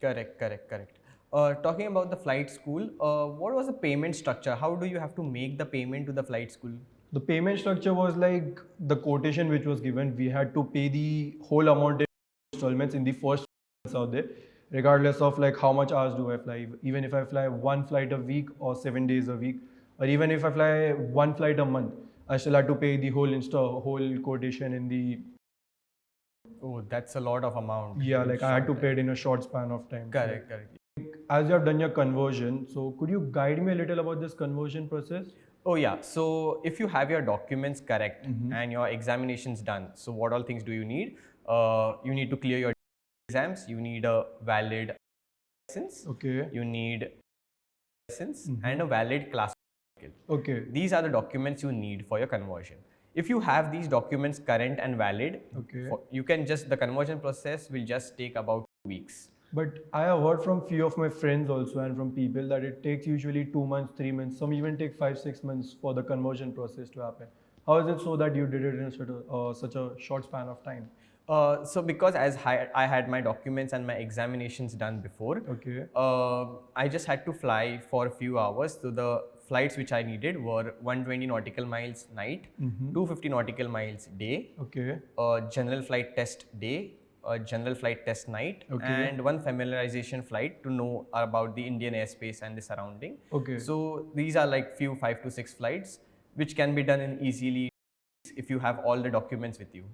Correct, correct, correct. Talking about the flight school, what was the payment structure? How do you have to make the payment to the flight school? The payment structure was like the quotation which was given. We had to pay the whole amount in installments in the first months out there, regardless of like how much hours do I fly. Even if I fly one flight a week or 7 days a week, or even if I fly one flight a month, I still had to pay the whole quotation in the. Oh, that's a lot of amount. Yeah, in like I had to short pay time. it in a short span of time. So, Correct, correct. as you have done your conversion, so could you guide me a little about this conversion process? Oh yeah. So if you have your documents correct and your examinations done, so what all things do you need? You need to clear your exams. You need a valid license. Okay. You need license and a valid class. Okay. These are the documents you need for your conversion. If you have these documents current and valid, Okay. you can just, the conversion process will just take about 2 weeks. But I have heard from few of my friends also and from people that it takes usually 2 months, 3 months, some even take 5, 6 months for the conversion process to happen. How is it so that you did it in such a short span of time? So because I had my documents and my examinations done before, Okay. I just had to fly for a few hours. So the flights which I needed were 120 nautical miles night, 250 nautical miles day, Okay. a general flight test day, a general flight test night, Okay. and one familiarization flight to know about the Indian airspace and the surrounding. Okay. So these are like few 5 to 6 flights which can be done in easily if you have all the documents with you.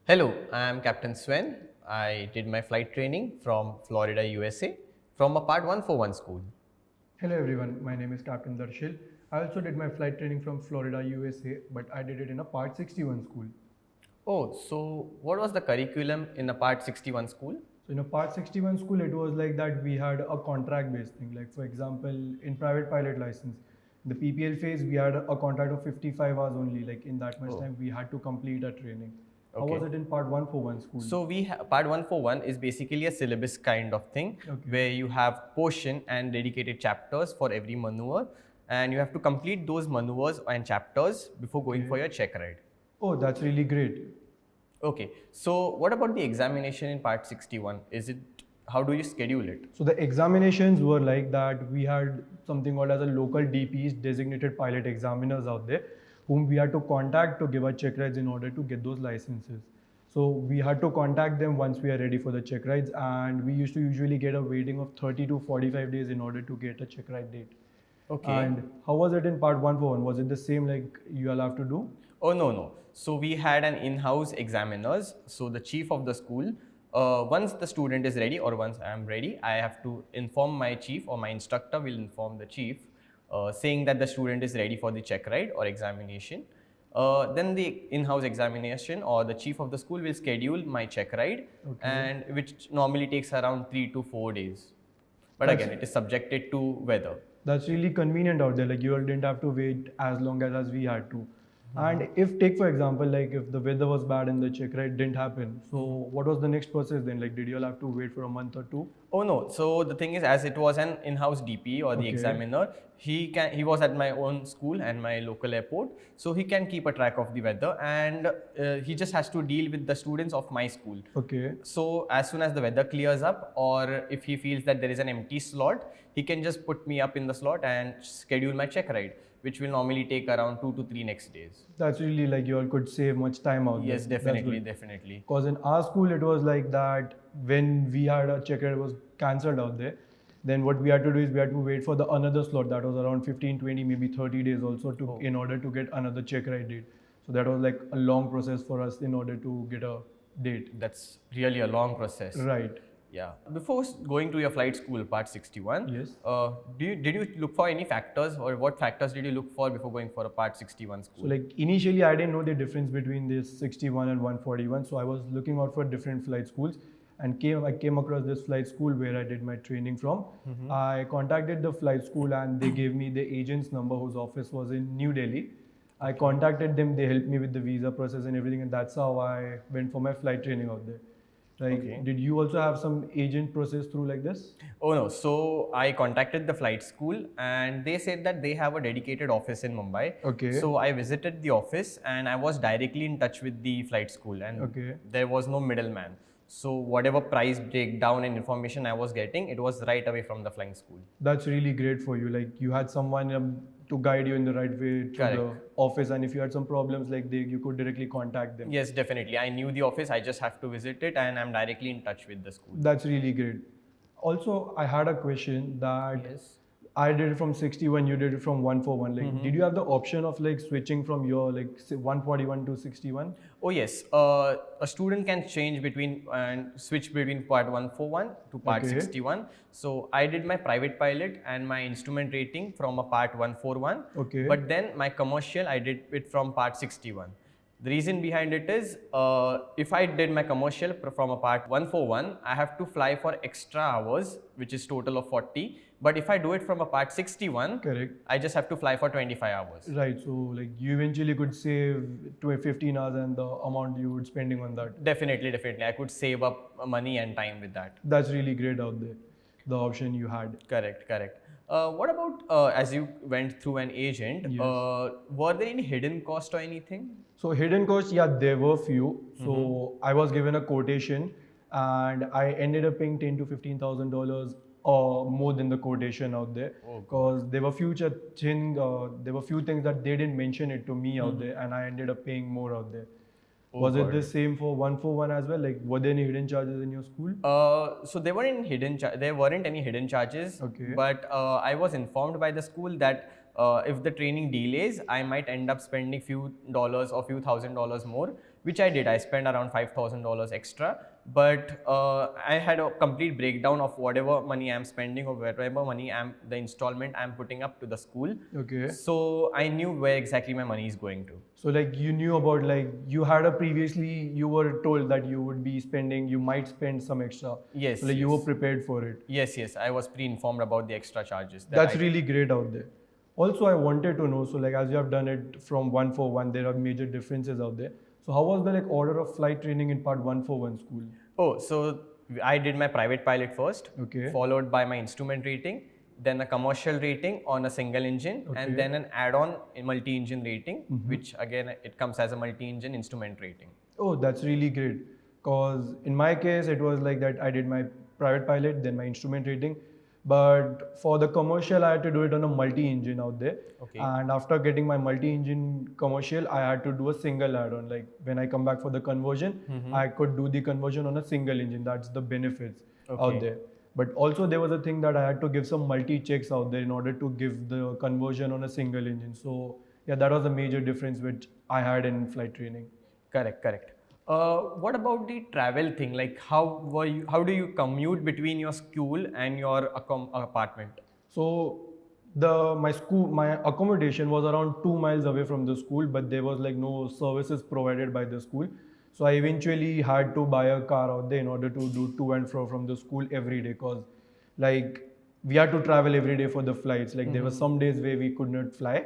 Hello, I am Captain Sven. I did my flight training from Florida, USA, from a Part 141 school. Hello everyone, my name is Captain Darshil. I also did my flight training from Florida, USA, but I did it in a Part 61 school. Oh, so what was the curriculum in the Part 61 school? So in a Part 61 school, it was like that we had a contract-based thing. Like for example, in private pilot license, the PPL phase, we had a contract of 55 hours only. Like in that much time, we had to complete our training. How was it in Part 141 school? So Part 141 is basically a syllabus kind of thing where you have portion and dedicated chapters for every maneuver, and you have to complete those maneuvers and chapters before going for your check ride. Oh, that's really great. Okay, so what about the examination in Part 61? How do you schedule it? So the examinations were like that. We had something called as a local DPs, designated pilot examiners out there, whom we had to contact to give our check rides in order to get those licenses. So we had to contact them once we are ready for the check rides, and we used to usually get a waiting of 30 to 45 days in order to get a check ride date. Okay. And how was it in Part 141? Was it the same like you all have to do? Oh, no. So we had an in-house examiners. So the chief of the school, once the student is ready or once I am ready, I have to inform my chief, or my instructor will inform the chief, saying that the student is ready for the check ride or examination. Then the in-house examination or the chief of the school will schedule my check ride, and which normally takes around 3 to 4 days. But again, it is subjected to weather. That's really convenient out there. Like you all didn't have to wait as long as we had to. And if take for example, like if the weather was bad and the check ride didn't happen, so what was the next process then? Like did you all have to wait for a month or two? Oh no. So the thing is, as it was an in-house DP or the examiner, he was at my own school and my local airport, so he can keep a track of the weather, and he just has to deal with the students of my school. Okay. So as soon as the weather clears up, or if he feels that there is an empty slot, he can just put me up in the slot and schedule my check ride, which will normally take around 2 to 3 next days. That's really like you all could save much time out there. Yes, definitely. Because in our school it was like that when we had a check ride was cancelled out there, then what we had to do is we had to wait for the another slot that was around 15, 20, maybe 30 days also to in order to get another check ride date. So that was like a long process for us in order to get a date. That's really a long process. Right. Yeah. Before going to your flight school, Part 61, Yes. Did you look for any factors, or what factors did you look for before going for a Part 61 school? So like initially I didn't know the difference between this 61 and 141. So I was looking out for different flight schools, and I came across this flight school where I did my training from. I contacted the flight school and they gave me the agent's number whose office was in New Delhi. I contacted them, they helped me with the visa process and everything, and that's how I went for my flight training out there. Like, did you also have some agent process through like this? Oh no, so I contacted the flight school and they said that they have a dedicated office in Mumbai. Okay. So I visited the office and I was directly in touch with the flight school, and there was no middleman. So whatever price breakdown and information I was getting, it was right away from the flying school. That's really great for you. Like you had someone to guide you in the right way to the Correct. office, and if you had some problems, like you could directly contact them. Yes, definitely. I knew the office. I just have to visit it, and I'm directly in touch with the school. That's really great. Also, I had a question that Yes. I did it from 61, you did it from 141. Like, did you have the option of like switching from your like 141 to 61? Oh yes, a student can change between and switch between part 141 to part Okay. 61. So I did my private pilot and my instrument rating from a part 141. Okay. But then my commercial, I did it from part 61. The reason behind it is, if I did my commercial from a part 141, I have to fly for extra hours, which is total of 40. But if I do it from a part 61, Correct. I just have to fly for 25 hours. Right. So like you eventually could save to 15 hours and the amount you would spending on that. Definitely, definitely. I could save up money and time with that. That's really great out there. The option you had. Correct, correct. What about as you went through an agent? Yes. Were there any hidden cost or anything? So hidden costs, yeah, there were few. So I was given a quotation, and I ended up paying $10,000 to $15,000 or more than the quotation out there, Oh, because there were there were few things that they didn't mention it to me out there, and I ended up paying more out there. Oh, Was it God. the same for 141 as well? Like, were there any hidden charges in your school? So there weren't there weren't any hidden charges. Okay. But I was informed by the school that if the training delays, I might end up spending few dollars or few $1,000s more, which I did. I spent around $5,000 extra. But I had a complete breakdown of whatever money I'm spending or whatever money the installment I'm putting up to the school. Okay. So I knew where exactly my money is going to. So like you knew about, like you had a previously, you were told that you would be spending, you might spend some extra. Yes, So like you were yes. prepared for it. Yes, yes, I was pre-informed about the extra charges. That's really great out there. Also, I wanted to know, so like as you have done it from 141, there are major differences out there. So how was the like order of flight training in part 141 school? Oh, so I did my private pilot first, Okay. followed by my instrument rating, then a commercial rating on a single engine, Okay. and then an add-on multi-engine rating, which again it comes as a multi-engine instrument rating. Oh, that's really great. Because in my case, it was like that I did my private pilot, then my instrument rating. But for the commercial, I had to do it on a multi-engine out there. Okay. And after getting my multi-engine commercial, I had to do a single add-on. Like when I come back for the conversion, I could do the conversion on a single engine. That's the benefits Okay. out there. But also there was a thing that I had to give some multi-checks out there in order to give the conversion on a single engine. So yeah, that was a major difference which I had in flight training. Correct, correct. What about the travel thing? Like, how do you commute between your school and your apartment? So my accommodation was around 2 miles away from the school, but there was like no services provided by the school. So I eventually had to buy a car out there in order to do to and fro from the school every day, because like we had to travel every day for the flights. Like there were some days where we could not fly,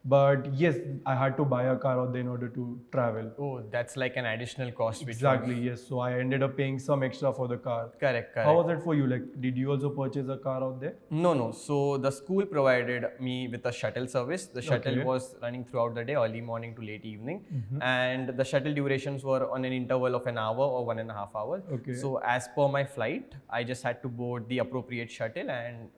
but yes, I had to buy a car out there in order to travel. Oh, that's like an additional cost. Which Exactly, yes. So I ended up paying some extra for the car. Correct, correct. How was it for you? Like, did you also purchase a car out there? No, no. So the school provided me with a shuttle service. The shuttle Okay. was running throughout the day, early morning to late evening. And the shuttle durations were on an interval of an hour or 1.5 hours. Okay. So as per my flight, I just had to board the appropriate shuttle, and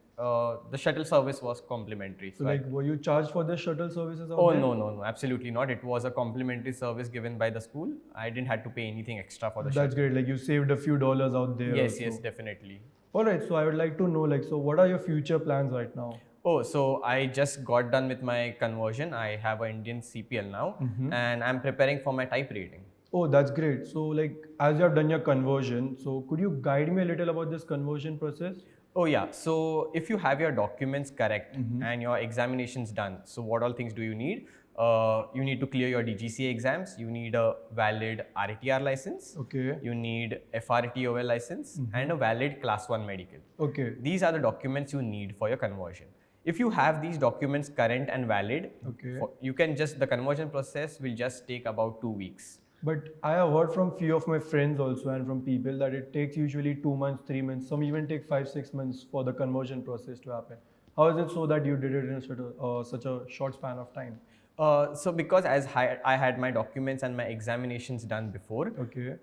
the shuttle service was complimentary. So I- like, were you charged for the shuttle services out Oh, there? no, no, no, absolutely not. It was a complimentary service given by the school. I didn't have to pay anything extra for the That's great. Like you saved a few dollars out there. Yes, also. yes, definitely. All right. So I would like to know, like, so what are your future plans right now? Oh, so I just got done with my conversion. I have an Indian CPL now, and I'm preparing for my type rating. Oh, that's great. So like, as you have done your conversion, so could you guide me a little about this conversion process? Oh yeah, so if you have your documents correct and your examinations done, so what all things do you need? You need to clear your DGCA exams, you need a valid RTR license, Okay. you need FRTOL license, and a valid class 1 medical. Okay. These are the documents you need for your conversion. If you have these documents current and valid, Okay. you can just, the conversion process will just take about 2 weeks. But I have heard from few of my friends also and from people that it takes usually 2 months, 3 months, some even take 5, 6 months for the conversion process to happen. How is it so that you did it in such a short span of time? So because I had my documents and my examinations done before, Okay.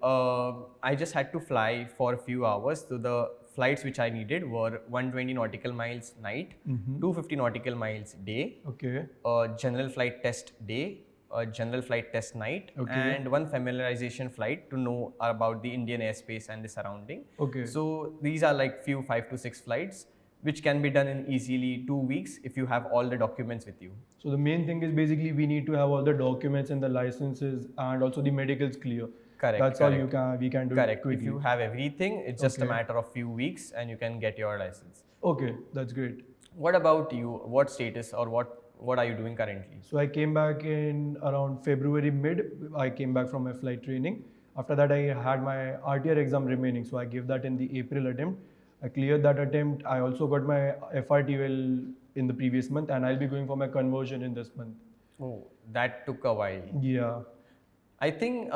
I just had to fly for a few hours. So the flights which I needed were 120 nautical miles night, 250 nautical miles day, Okay. a general flight test day, a general flight test night, Okay. and one familiarization flight to know about the Indian airspace and the surrounding. Okay. So these are like few 5 to 6 flights which can be done in easily 2 weeks if you have all the documents with you. So the main thing is basically we need to have all the documents and the licenses and also the medicals clear. Correct. That's all we can do it Correct. If quickly. you have everything, it's just a Okay. matter of few weeks and you can get your license. Okay, that's great. What about you? What status or what are you doing currently? So I came back in around February mid. I came back from my flight training. After that, I had my RTR exam remaining. So I gave that in the April attempt. I cleared that attempt. I also got my FRTL in the previous month, and I'll be going for my conversion in this month. Oh, that took a while. Yeah. I think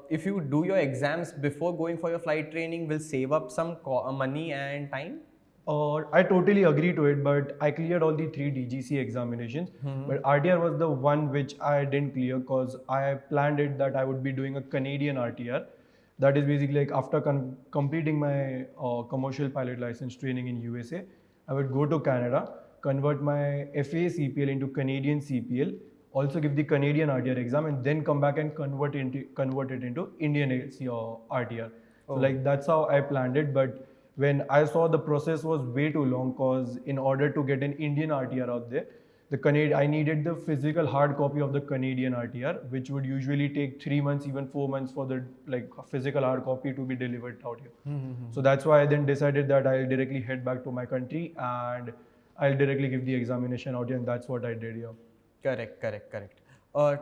if you do your exams before going for your flight training, will save up some money and time. I totally agree to it, but I cleared all the 3 DGC examinations. But RTR was the one which I didn't clear because I planned it that I would be doing a Canadian RTR. That is basically like after completing my commercial pilot license training in USA, I would go to Canada, convert my FAA-CPL into Canadian CPL, also give the Canadian RTR exam, and then come back and convert it into Indian RTR. So like that's how I planned it, but when I saw the process was way too long, because in order to get an Indian RTR out there, I needed the physical hard copy of the Canadian RTR, which would usually take 3 months, even 4 months for the physical hard copy to be delivered out here. So that's why I then decided that I'll directly head back to my country and I'll directly give the examination out here, and that's what I did here. Correct.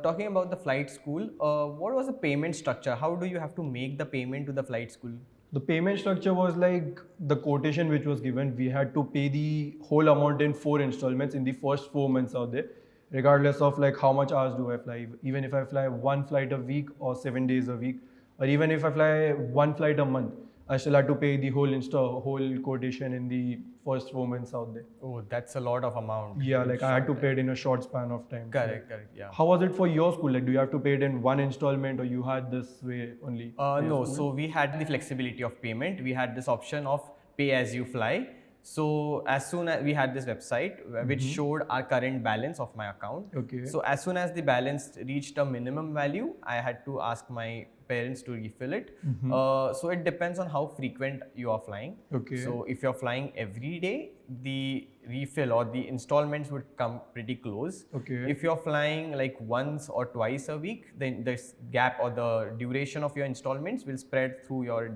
Talking about the flight school, what was the payment structure? How do you have to make the payment to the flight school? The payment structure was like the quotation which was given. We had to pay the whole amount in 4 installments in the first 4 months out there, regardless of like how much hours do I fly. Even if I fly 1 flight a week or 7 days a week, or even if I fly 1 flight a month, I still had to pay the whole quotation in the first 4 months out there. Oh, that's a lot of amount. Yeah, like I had to pay it in a short span of time. Correct, yeah. How was it for your school? Like, do you have to pay it in one installment, or you had this way only? No, so we had the flexibility of payment. We had this option of pay as you fly. So as soon as we had this website which showed our current balance of my account. Okay. So as soon as the balance reached a minimum value, I had to ask my parents to refill it. So it depends on how frequent you are flying. Okay. So if you're flying every day, the refill or the installments would come pretty close. Okay. If you're flying like once or twice a week, then this gap or the duration of your installments will spread through your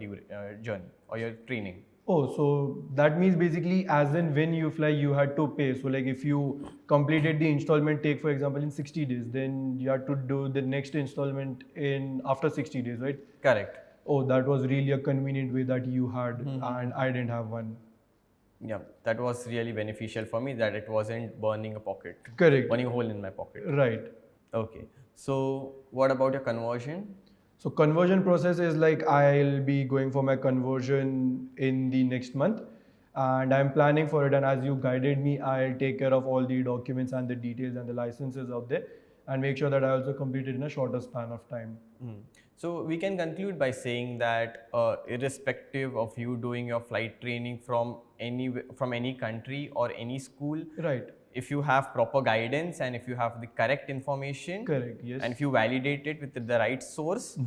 journey or your training. Oh, so that means basically as in when you fly, you had to pay. So like if you completed the installment take, for example, in 60 days, then you had to do the next installment in after 60 days, right? Correct. Oh, that was really a convenient way that you had, and I didn't have one. Yeah, that was really beneficial for me, that it wasn't burning a pocket. Correct. Burning a hole in my pocket. Right. Okay. So what about your conversion? So conversion process is like I'll be going for my conversion in the next month, and I'm planning for it. And as you guided me, I'll take care of all the documents and the details and the licenses out there, and make sure that I also complete it in a shorter span of time. So we can conclude by saying that irrespective of you doing your flight training from any country or any school, Right. if you have proper guidance and if you have the correct information, Correct. Yes. and if you validate it with the right source,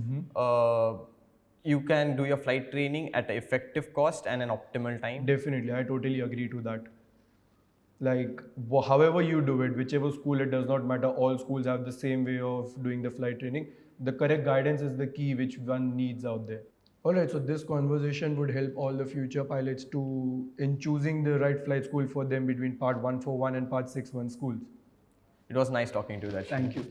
you can do your flight training at an effective cost and an optimal time. Definitely, I totally agree to that. Like, however you do it, whichever school, it does not matter. All schools have the same way of doing the flight training. The correct guidance is the key which one needs out there. Alright, so this conversation would help all the future pilots in choosing the right flight school for them between Part 141 and Part 61 schools. It was nice talking to you, Darshil. Thank you.